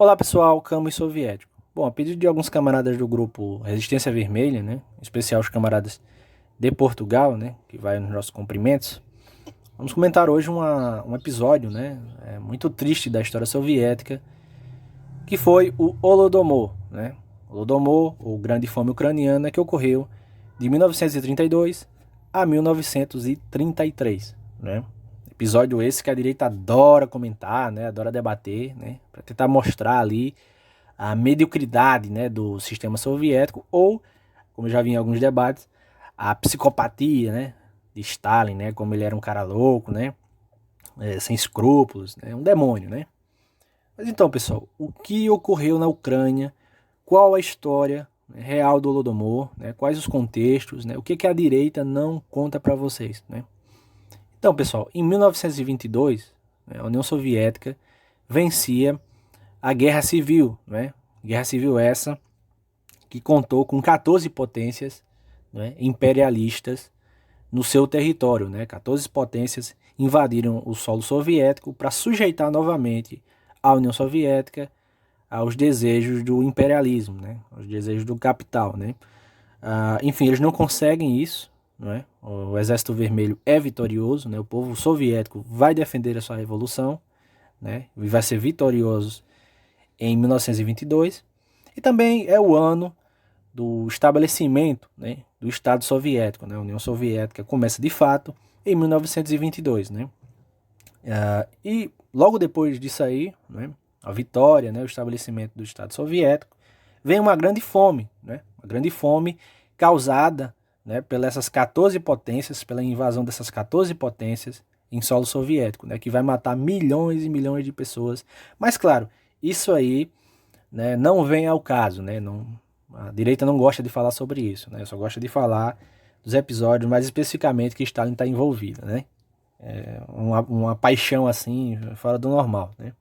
Olá pessoal, Camus Soviético. Bom, a pedido de alguns camaradas do grupo Resistência Vermelha, né, em especial os camaradas de Portugal, né, que vai nos nossos cumprimentos, vamos comentar hoje um episódio, né, muito triste da história soviética, que foi o Holodomor, né, Holodomor, ou Grande Fome Ucraniana, que ocorreu de 1932 a 1933, né. Episódio esse que a direita adora comentar, né, adora debater, né, para tentar mostrar ali a mediocridade, né, do sistema soviético ou, como eu já vi em alguns debates, a psicopatia, né, de Stalin, né, como ele era um cara louco, né, sem escrúpulos, né, um demônio, né. Mas então, pessoal, o que ocorreu na Ucrânia? Qual a história, né, real do Holodomor? Né, quais os contextos? Né, o que a direita não conta para vocês? Né? Então, pessoal, em 1922, né, a União Soviética vencia a Guerra Civil, né? Guerra Civil essa que contou com 14 potências, né, imperialistas no seu território. Né? 14 potências invadiram o solo soviético para sujeitar novamente a União Soviética aos desejos do imperialismo, né? Aos desejos do capital. Né? Enfim, eles não conseguem isso. Né? O Exército Vermelho é vitorioso, né? O povo soviético vai defender a sua revolução, né? E vai ser vitorioso em 1922. E também é o ano do estabelecimento, né, do Estado Soviético. Né? A União Soviética começa de fato em 1922. Né? E logo depois disso aí, né, a vitória, né, o estabelecimento do Estado Soviético, vem uma grande fome, né? Uma grande fome causada, né, pelas 14 potências, pela invasão dessas 14 potências em solo soviético, né, que vai matar milhões e milhões de pessoas. Mas claro, isso aí, né, não vem ao caso, né? Não, a direita não gosta de falar sobre isso, né? Só gosta de falar dos episódios mais especificamente que Stalin está envolvido, né? Uma paixão assim fora do normal, né?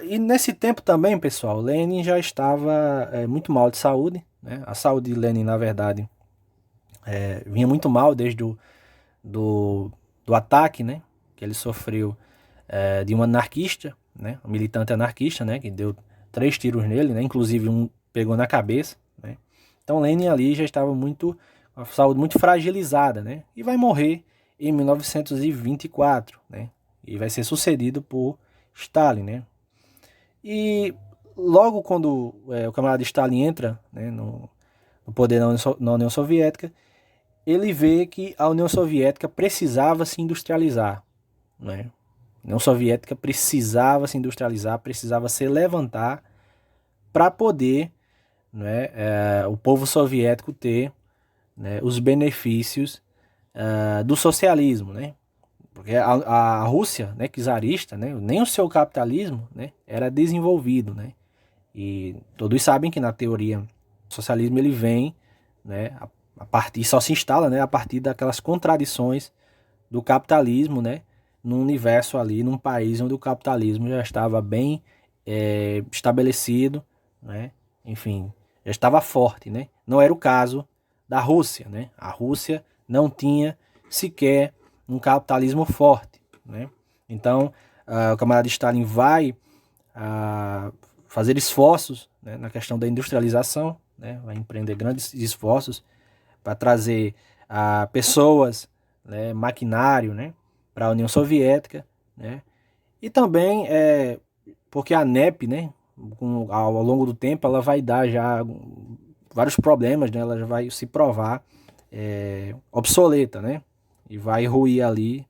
E nesse tempo também, pessoal, Lenin já estava muito mal de saúde, né? A saúde de Lenin, na verdade, vinha muito mal desde do, do ataque, né? Que ele sofreu de um anarquista, né? Um militante anarquista, né? Que deu 3 tiros nele, né? Inclusive um pegou na cabeça, né? Então Lenin ali já estava com a saúde muito fragilizada, né? E vai morrer em 1924, né? E vai ser sucedido por Stalin, né? E logo quando o camarada Stalin entra, né, no poder na União Soviética, ele vê que a União Soviética precisava se industrializar, né? A União Soviética precisava se industrializar, precisava se levantar para poder, né, o povo soviético ter, né, os benefícios do socialismo, né? Porque a Rússia, né, czarista, né, nem o seu capitalismo, né, era desenvolvido, né? E todos sabem que na teoria o socialismo ele vem, né, a partir só se instala, né, a partir daquelas contradições do capitalismo, né, num universo ali, num país onde o capitalismo já estava bem estabelecido, né, enfim, já estava forte, né. Não era o caso da Rússia, né. A Rússia não tinha sequer um capitalismo forte, né. Então, o camarada Stalin vai fazer esforços, né, na questão da industrialização, né, vai empreender grandes esforços para trazer pessoas, né, maquinário, né, para a União Soviética, né, e também porque a NEP, né, ao longo do tempo, ela vai dar já vários problemas, né, ela já vai se provar obsoleta, né, e vai ruir ali,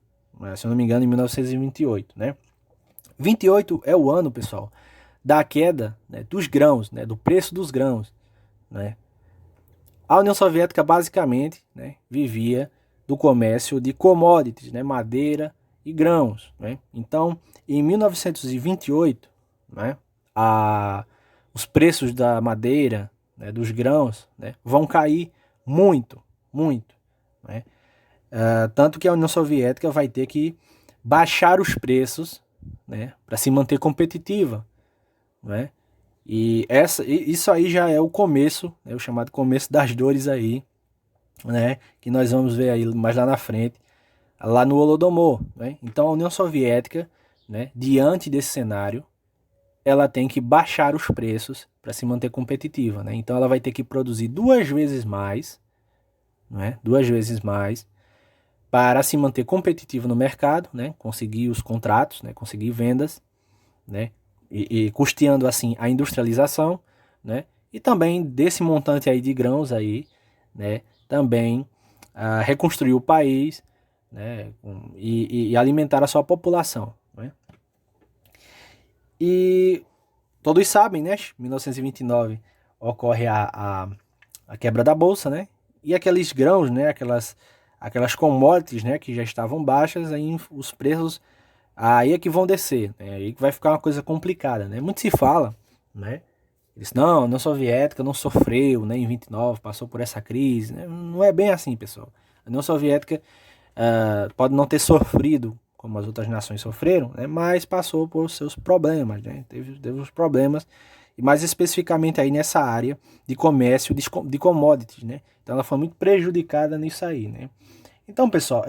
se eu não me engano, em 1928, né. 28 é o ano, pessoal, da queda, né, dos grãos, né, do preço dos grãos. Né. A União Soviética basicamente, né, vivia do comércio de commodities, né, madeira e grãos. Né. Então, em 1928, né, os preços da madeira, né, dos grãos, né, vão cair muito, muito. Né. Tanto que a União Soviética vai ter que baixar os preços, né, para se manter competitiva. Né. E isso aí já é o começo, né, o chamado começo das dores aí, né, que nós vamos ver aí mais lá na frente, lá no Holodomor. Né? Então a União Soviética, né, diante desse cenário, ela tem que baixar os preços para se manter competitiva, né? Então ela vai ter que produzir 2 vezes mais, né? 2 vezes mais para se manter competitiva no mercado, né? Conseguir os contratos, né? Conseguir vendas, né? E custeando assim a industrialização, né? E também desse montante aí de grãos aí, né? Também reconstruir o país, né? E alimentar a sua população, né? E todos sabem, né? 1929 ocorre a quebra da bolsa, né? E aqueles grãos, né? Aquelas commodities, né? Que já estavam baixas, aí os preços aí é que vão descer, né? Aí que vai ficar uma coisa complicada, né? Muito se fala, né? Eles, não, a União Soviética não sofreu, né? Em 29 passou por essa crise, né? Não é bem assim, pessoal. A União Soviética pode não ter sofrido como as outras nações sofreram, né? Mas passou por seus problemas, né? Teve os problemas, e mais especificamente aí nessa área de comércio de commodities, né? Então ela foi muito prejudicada nisso aí, né? Então, pessoal,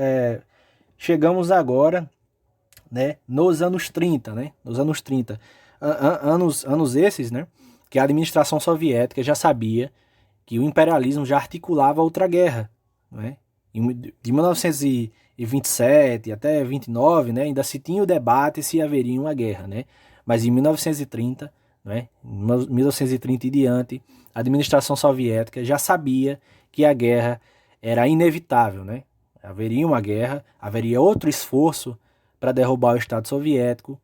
chegamos agora, né, nos anos 30, né? Nos anos 30. Anos esses, né? Que a administração soviética já sabia que o imperialismo já articulava outra guerra, né? De 1927 até 29, né, ainda se tinha o debate se haveria uma guerra, né? Mas em 1930, né, 1930 e diante, a administração soviética já sabia que a guerra era inevitável, né? Haveria uma guerra, haveria outro esforço para derrubar o Estado soviético,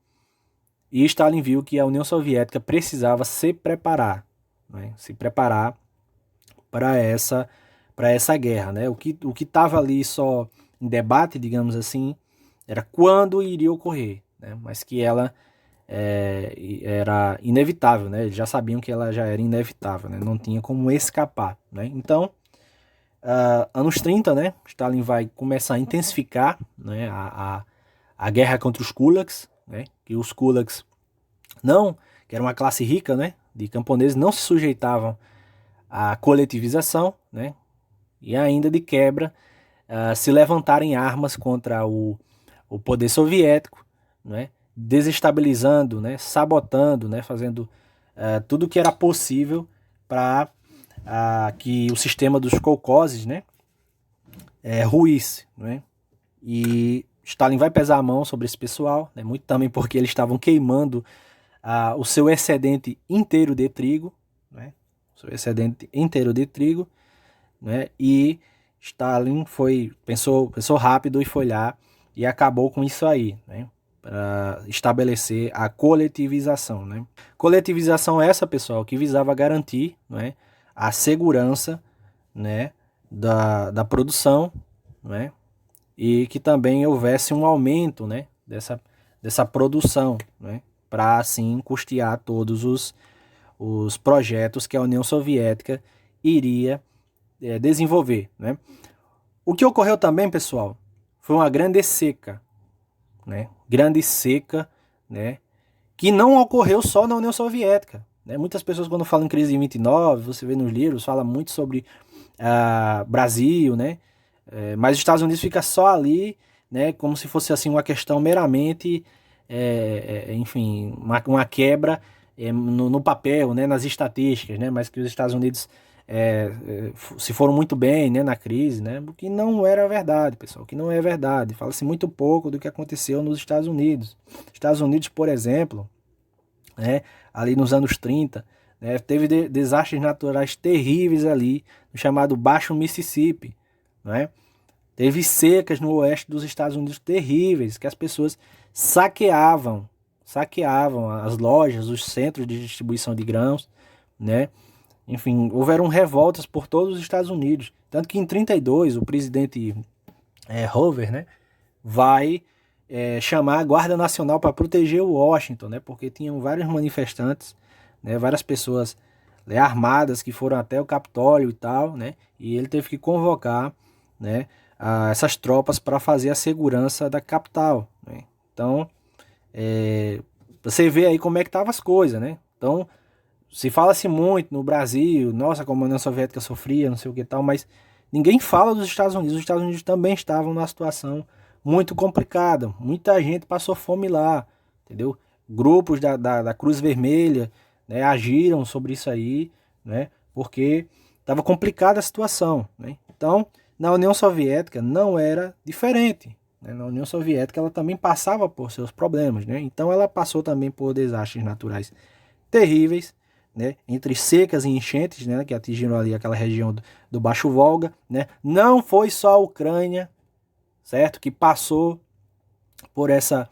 e Stalin viu que a União Soviética precisava se preparar, né? Se preparar para essa guerra, né? O que estava ali só em debate, digamos assim, era quando iria ocorrer, né? Mas que ela era inevitável, né? Eles já sabiam que ela já era inevitável, né? Não tinha como escapar, né? Então, anos 30, né? Stalin vai começar a intensificar, né? A guerra contra os kulaks, né? Que os kulaks que era uma classe rica, né? De camponeses, não se sujeitavam à coletivização, né? E ainda de quebra se levantarem armas contra o poder soviético, né? Desestabilizando, né? Sabotando, né? Fazendo tudo o que era possível para que o sistema dos kolkhozes, né? Ruísse, né? E Stalin vai pesar a mão sobre esse pessoal, né? Muito também porque eles estavam queimando o seu excedente inteiro de trigo, né? O seu excedente inteiro de trigo, né? E Stalin pensou rápido e foi lá e acabou com isso aí, né? Para estabelecer a coletivização, né? Coletivização essa, pessoal, que visava garantir, né, a segurança, né, da produção, né? E que também houvesse um aumento, né, dessa produção, né? Para assim custear todos os projetos que a União Soviética iria desenvolver, né? O que ocorreu também, pessoal, foi uma grande seca, né? Grande seca, né? Que não ocorreu só na União Soviética, né? Muitas pessoas quando falam em crise de 29, você vê nos livros, fala muito sobre Brasil, né? Mas os Estados Unidos fica só ali, né? Como se fosse assim uma questão meramente, enfim, uma quebra no papel, né? Nas estatísticas, né? Mas que os Estados Unidos se foram muito bem, né, na crise, né, o que não era verdade, pessoal, o que não é verdade. Fala-se muito pouco do que aconteceu nos Estados Unidos. Estados Unidos, por exemplo, né, ali nos anos 30, né, teve desastres naturais terríveis ali, no chamado Baixo Mississippi, né? Teve secas no oeste dos Estados Unidos terríveis, que as pessoas saqueavam as lojas, os centros de distribuição de grãos, né? Enfim, houveram revoltas por todos os Estados Unidos. Tanto que em 32 o presidente Hoover, né, vai chamar a Guarda Nacional para proteger o Washington, né, porque tinham vários manifestantes, né, várias pessoas armadas que foram até o Capitólio e tal, né, e ele teve que convocar, né, essas tropas para fazer a segurança da capital, né. Então, você vê aí como é que estavam as coisas, né. Então, se fala-se muito no Brasil, nossa, como a União Soviética sofria, não sei o que tal, mas ninguém fala dos Estados Unidos. Os Estados Unidos também estavam numa situação muito complicada. Muita gente passou fome lá, entendeu? grupos da Cruz Vermelha, né, agiram sobre isso aí, né, porque estava complicada a situação, né? Então, na União Soviética não era diferente, né? Na União Soviética ela também passava por seus problemas, né? Então ela passou também por desastres naturais terríveis, né? Entre secas e enchentes, né, que atingiram ali aquela região do Baixo Volga, né? Não foi só a Ucrânia, certo, que passou por essa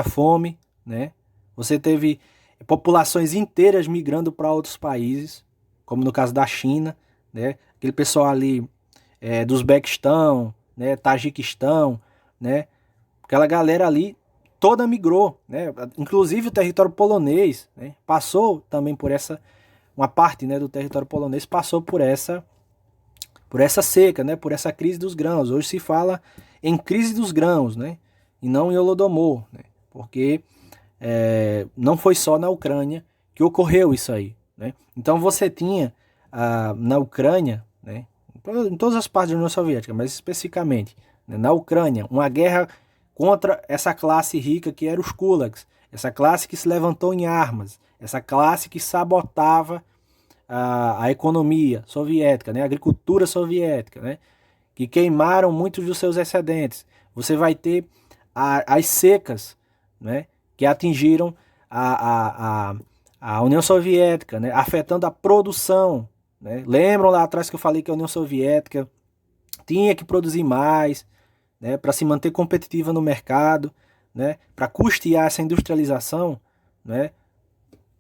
fome, né? Você teve populações inteiras migrando para outros países, como no caso da China, né? Aquele pessoal ali do Uzbequistão, né? Tajiquistão, né? Aquela galera ali toda migrou, né? Inclusive o território polonês, né? Passou também por uma parte, né, do território polonês passou por essa seca, né? Por essa crise dos grãos. Hoje se fala em crise dos grãos, né? E não em Holodomor, né? Porque não foi só na Ucrânia que ocorreu isso aí, né? Então você tinha na Ucrânia, né, em todas as partes da União Soviética, mas especificamente, né, na Ucrânia, uma guerra contra essa classe rica que era os kulaks, essa classe que se levantou em armas, essa classe que sabotava a economia soviética, né, a agricultura soviética, né, que queimaram muitos dos seus excedentes. Você vai ter as secas, né, que atingiram a União Soviética, né, afetando a produção, né? Lembram lá atrás que eu falei que a União Soviética tinha que produzir mais, né, para se manter competitiva no mercado, né, para custear essa industrialização, né?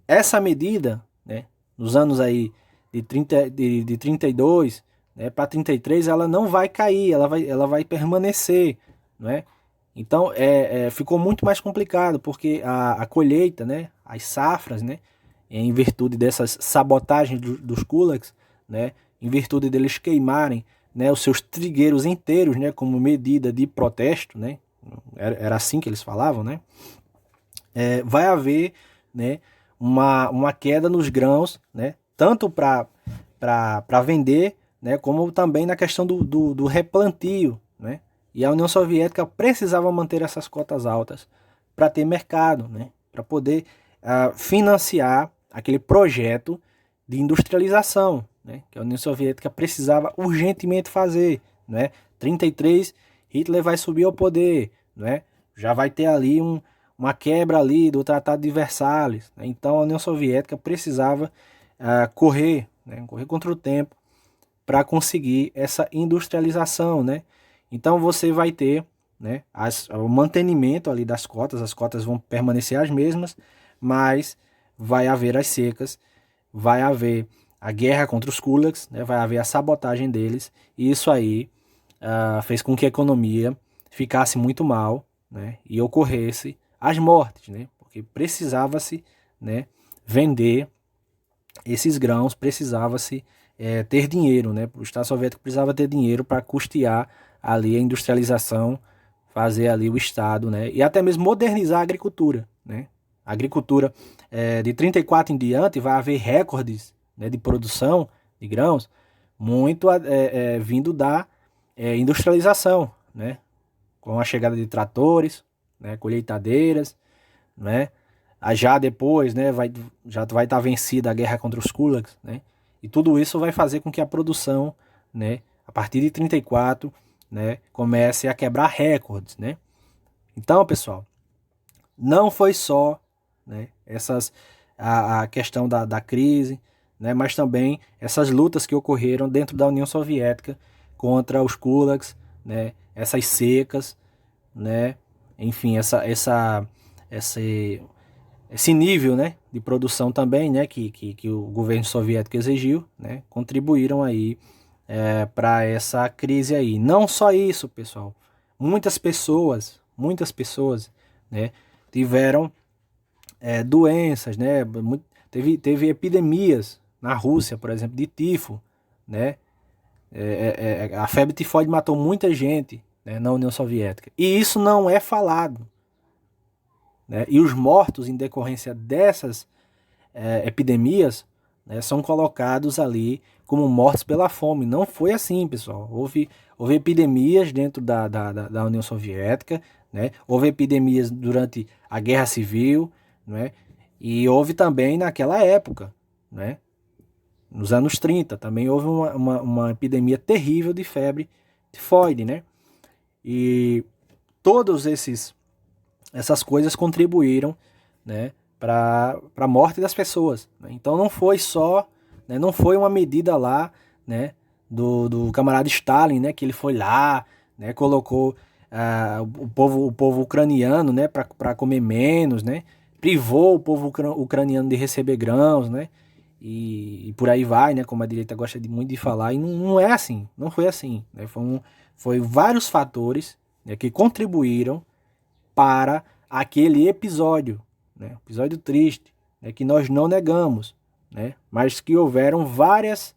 Essa medida, né, nos anos aí de 32, né, para 33, ela não vai cair, ela vai permanecer, né? Então ficou muito mais complicado, porque a colheita, né, as safras, né, em virtude dessas sabotagens dos kulaks, né, em virtude deles queimarem, né, os seus trigueiros inteiros, né, como medida de protesto, né, era assim que eles falavam, né, vai haver, né, uma queda nos grãos, né, tanto para vender, né, como também na questão do replantio, né, e a União Soviética precisava manter essas cotas altas para ter mercado, né, para poder financiar aquele projeto de industrialização, né, que a União Soviética precisava urgentemente fazer, né? 33, Hitler vai subir ao poder, né? Já vai ter ali uma quebra ali do Tratado de Versalhes, né? Então a União Soviética precisava correr, né, correr contra o tempo para conseguir essa industrialização, né? Então você vai ter, né, o mantenimento ali das cotas, as cotas vão permanecer as mesmas, mas vai haver as secas, vai haver a guerra contra os kulaks, né, vai haver a sabotagem deles, e isso aí fez com que a economia ficasse muito mal, né, e ocorresse as mortes, né, porque precisava-se, né, vender esses grãos, precisava-se ter dinheiro, né, o Estado Soviético precisava ter dinheiro para custear ali a industrialização, fazer ali o Estado, né, e até mesmo modernizar a agricultura, né. A agricultura de 34 em diante vai haver recordes, né, de produção de grãos, muito vindo da industrialização, né, com a chegada de tratores, né, colheitadeiras, né, já depois, né, já vai estar vencida a guerra contra os kulaks, né, e tudo isso vai fazer com que a produção, né, a partir de 34, né, comece a quebrar recordes, né. Então, pessoal, não foi só, né, a questão da crise, né, mas também essas lutas que ocorreram dentro da União Soviética contra os kulaks, né, essas secas, né, enfim, esse nível, né, de produção também, né, que o governo soviético exigiu, né, contribuíram aí para essa crise aí. Não só isso, pessoal, muitas pessoas, né, tiveram doenças, né, teve epidemias na Rússia, por exemplo, de tifo, né, a febre tifoide matou muita gente, né, na União Soviética, e isso não é falado, né, e os mortos em decorrência dessas epidemias, né, são colocados ali como mortos pela fome. Não foi assim, pessoal. Houve epidemias dentro da União Soviética, né, houve epidemias durante a Guerra Civil, né? E houve também naquela época, né? Nos anos 30, também houve uma epidemia terrível de febre tifoide, né? E todos essas coisas contribuíram, né, para a morte das pessoas, né? Então não foi só, né, não foi uma medida lá, né, do camarada Stalin, né, que ele foi lá, né, colocou o povo ucraniano, né, para comer menos, né, privou o povo ucraniano de receber grãos, né, e por aí vai, né, como a direita gosta muito de falar, e não é assim, não foi assim, né, foi vários fatores, né, que contribuíram para aquele episódio, né, episódio triste, né, que nós não negamos, né, mas que houveram várias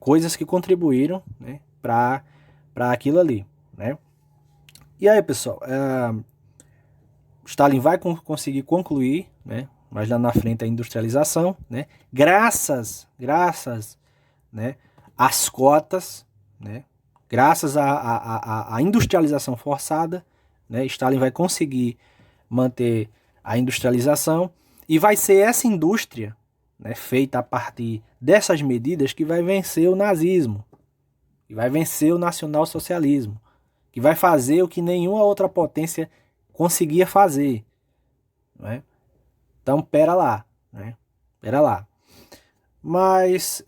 coisas que contribuíram, né, para aquilo ali, né. E aí, pessoal, Stalin vai conseguir concluir, né, mas lá na frente a industrialização, né, graças, né, às cotas, né, graças à industrialização forçada, né, Stalin vai conseguir manter a industrialização e vai ser essa indústria, né, feita a partir dessas medidas que vai vencer o nazismo, que vai vencer o nacionalsocialismo, que vai fazer o que nenhuma outra potência conseguia fazer, né? Então, pera lá, né? Pera lá. Mas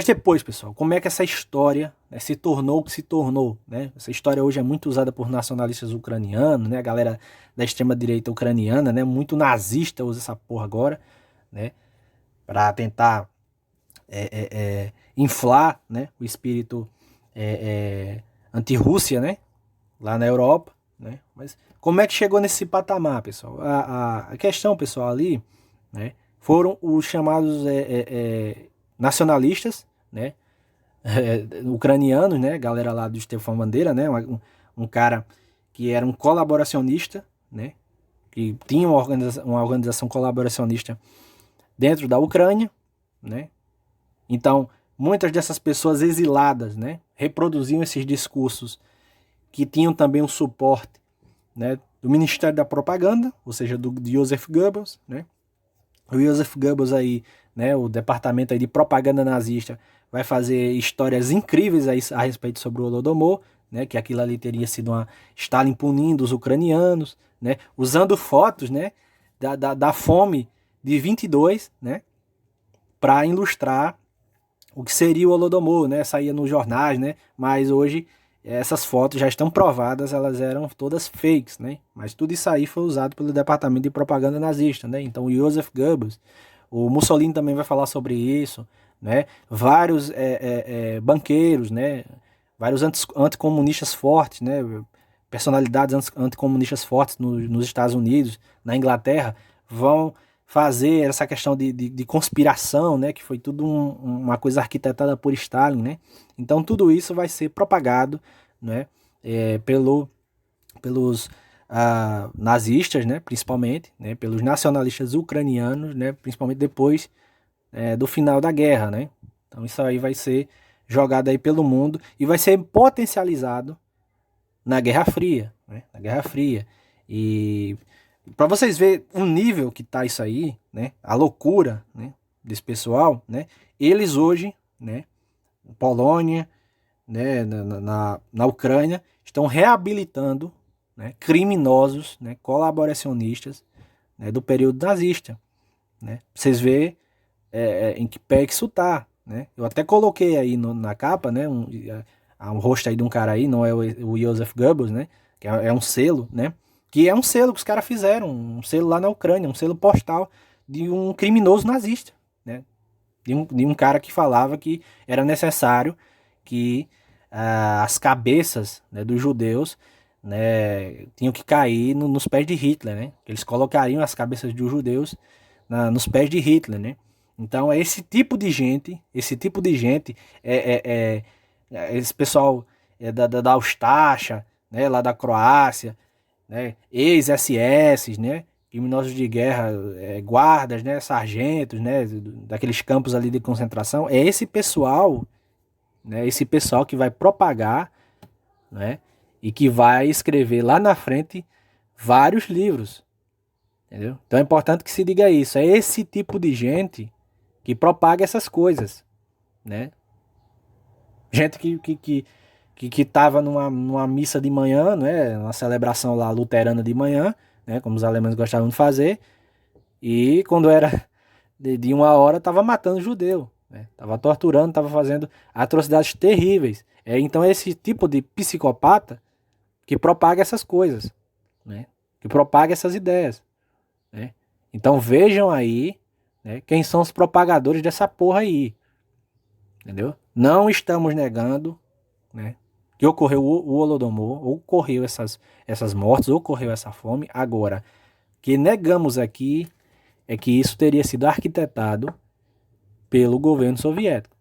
depois, pessoal, como é que essa história, né, se tornou o que se tornou, né? Essa história hoje é muito usada por nacionalistas ucranianos, né? A galera da extrema-direita ucraniana, né? Muito nazista usa essa porra agora, né? Para tentar inflar, né? O espírito anti-Rússia, né? Lá na Europa, né? Mas como é que chegou nesse patamar, pessoal? A questão, pessoal, ali, né? Foram os chamados nacionalistas, né? Ucranianos, né? Galera lá do Stefan Bandeira, né? Um cara que era um colaboracionista, né? Que tinha uma organização colaboracionista dentro da Ucrânia, né? Então, muitas dessas pessoas exiladas, né? Reproduziam esses discursos que tinham também um suporte, né, do Ministério da Propaganda, ou seja, de Joseph Goebbels, né? O Joseph Goebbels aí, né, o departamento aí de propaganda nazista, vai fazer histórias incríveis aí a respeito sobre o Holodomor, né, que aquilo ali teria sido uma Stalin punindo os ucranianos, né, usando fotos, né, da fome de 22, né, para ilustrar o que seria o Holodomor, né, saía nos jornais, né, mas hoje essas fotos já estão provadas, elas eram todas fakes, né? Mas tudo isso aí foi usado pelo departamento de propaganda nazista, né? Então o Joseph Goebbels, o Mussolini também vai falar sobre isso, né? Vários banqueiros, né? Vários anticomunistas fortes, né? Personalidades anticomunistas fortes nos Estados Unidos, na Inglaterra, vão fazer essa questão de conspiração, né? Que foi tudo uma coisa arquitetada por Stalin, né? Então tudo isso vai ser propagado, né? Pelos nazistas, né? Principalmente, né? Pelos nacionalistas ucranianos, né? Principalmente depois do final da guerra, né? Então isso aí vai ser jogado aí pelo mundo e vai ser potencializado na Guerra Fria, né? Na Guerra Fria. E para vocês verem o nível que tá isso aí, né? A loucura, né, desse pessoal, né? Eles hoje, né, Polônia, né, na Ucrânia, estão reabilitando, né, criminosos, né, colaboracionistas, né, do período nazista, né? Vocês verem em que pé que isso tá, né? Eu até coloquei aí na capa, né, um rosto aí de um cara aí, não é o Joseph Goebbels, né? Que é um selo, né? Que é um selo que os caras fizeram, um selo lá na Ucrânia, um selo postal de um criminoso nazista, né? De um cara que falava que era necessário que as cabeças, né, dos judeus, né, tinham que cair nos pés de Hitler, né? Eles colocariam as cabeças dos judeus nos pés de Hitler, né? Então é esse tipo de gente, esse pessoal da Austácia, né, lá da Croácia, né, ex-SS, né, criminosos de guerra, guardas, né, sargentos, né, daqueles campos ali de concentração, é esse pessoal, né, que vai propagar, né, e que vai escrever lá na frente vários livros, Entendeu? Então é importante que se diga isso. É esse tipo de gente que propaga essas coisas, né? Gente que tava numa missa de manhã, né? Uma celebração lá luterana de manhã, né? Como os alemães gostavam de fazer. E quando era de 1 hora, tava matando judeu, né? Tava torturando, tava fazendo atrocidades terríveis. Então é esse tipo de psicopata que propaga essas coisas, né? Que propaga essas ideias, né? Então vejam aí, né, quem são os propagadores dessa porra aí, entendeu? Não estamos negando, né, que ocorreu o Holodomor, ocorreu essas mortes, ocorreu essa fome. Agora, que negamos aqui é que isso teria sido arquitetado pelo governo soviético.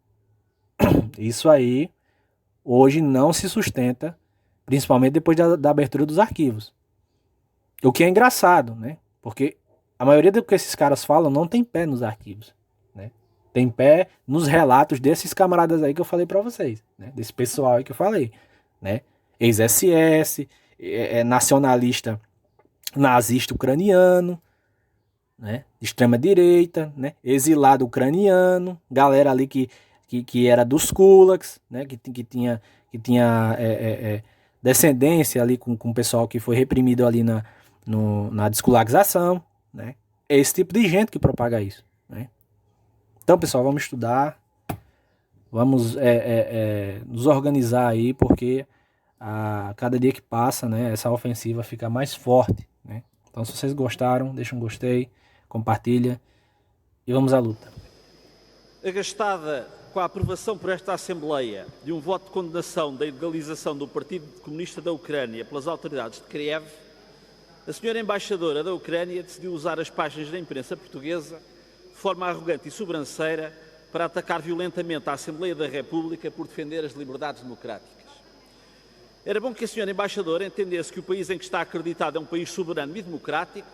Isso aí hoje não se sustenta, principalmente depois da abertura dos arquivos. O que é engraçado, né? Porque a maioria do que esses caras falam não tem pé nos arquivos, né? Tem pé nos relatos desses camaradas aí que eu falei pra vocês, né? Desse pessoal aí que eu falei, né? Ex-SS, nacionalista nazista ucraniano, né? Extrema direita, né? Exilado ucraniano, galera ali que era dos kulaks, né? Que tinha descendência ali com o pessoal que foi reprimido ali na deskulakzação, né? É esse tipo de gente que propaga isso, né? Então, pessoal, vamos estudar, vamos nos organizar aí, porque a cada dia que passa, né, essa ofensiva fica mais forte, né? Então, se vocês gostaram, deixa um gostei, compartilha e vamos à luta. Agastada com a aprovação por esta Assembleia de um voto de condenação da ilegalização do Partido Comunista da Ucrânia pelas autoridades de Kiev, a senhora embaixadora da Ucrânia decidiu usar as páginas da imprensa portuguesa de forma arrogante e sobranceira para atacar violentamente a Assembleia da República por defender as liberdades democráticas. Era bom que a senhora embaixadora entendesse que o país em que está acreditado é um país soberano e democrático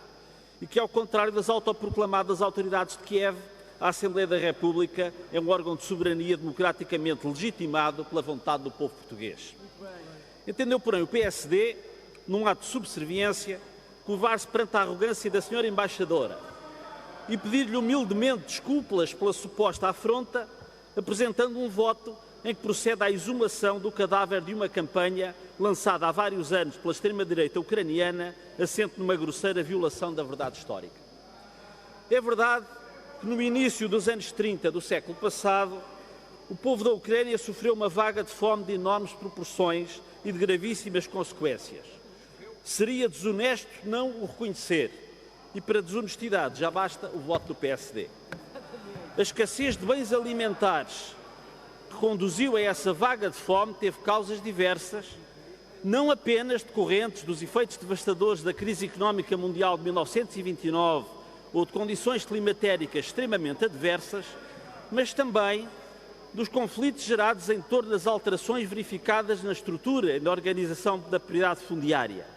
e que, ao contrário das autoproclamadas autoridades de Kiev, a Assembleia da República é um órgão de soberania democraticamente legitimado pela vontade do povo português. Entendeu, porém, o PSD, num ato de subserviência, curvar-se perante a arrogância da senhora embaixadora e pedir-lhe humildemente desculpas pela suposta afronta, apresentando um voto em que procede à exumação do cadáver de uma campanha lançada há vários anos pela extrema-direita ucraniana, assente numa grosseira violação da verdade histórica. É verdade que no início dos anos 30 do século passado, o povo da Ucrânia sofreu uma vaga de fome de enormes proporções e de gravíssimas consequências. Seria desonesto não o reconhecer, e para desonestidade já basta o voto do PSD. A escassez de bens alimentares que conduziu a essa vaga de fome teve causas diversas, não apenas decorrentes dos efeitos devastadores da crise económica mundial de 1929 ou de condições climatéricas extremamente adversas, mas também dos conflitos gerados em torno das alterações verificadas na estrutura e na organização da propriedade fundiária.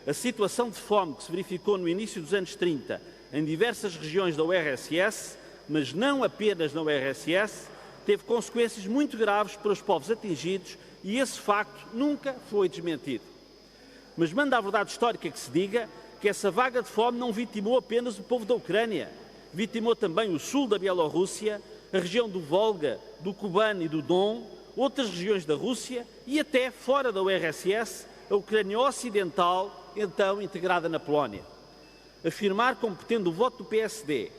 A situação de fome que se verificou no início dos anos 30 em diversas regiões da URSS, mas não apenas na URSS, teve consequências muito graves para os povos atingidos e esse facto nunca foi desmentido. Mas manda a verdade histórica que se diga que essa vaga de fome não vitimou apenas o povo da Ucrânia, vitimou também o sul da Bielorrússia, a região do Volga, do Kuban e do Don, outras regiões da Rússia e até fora da URSS, a Ucrânia Ocidental, então integrada na Polónia. Afirmar, como pretende o voto do PSD,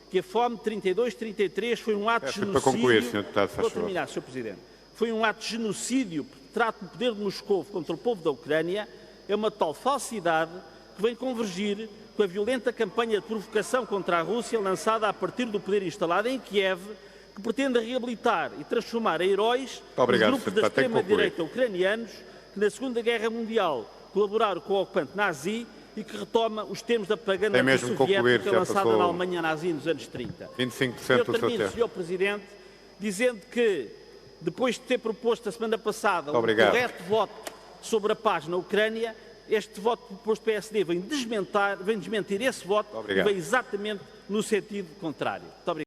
que a fome de 32-33 foi um ato de genocídio... Para concluir, Sr. Deputado, faz favor. Vou terminar, Sr. Presidente. Foi um ato de genocídio perpetrado no poder de Moscou contra o povo da Ucrânia, é uma tal falsidade que vem convergir com a violenta campanha de provocação contra a Rússia lançada a partir do poder instalado em Kiev, que pretende reabilitar e transformar em heróis os grupos da extrema-direita ucranianos que na Segunda Guerra Mundial colaboraram com o ocupante nazi e que retoma os termos da propaganda soviética lançada na Alemanha nazi nos anos 30. 25% do seu tempo. Sr. Presidente, dizendo que, depois de ter proposto a semana passada um correto voto sobre a paz na Ucrânia, este voto proposto pelo PSD vem desmentir esse voto e vem exatamente no sentido contrário. Muito obrigado.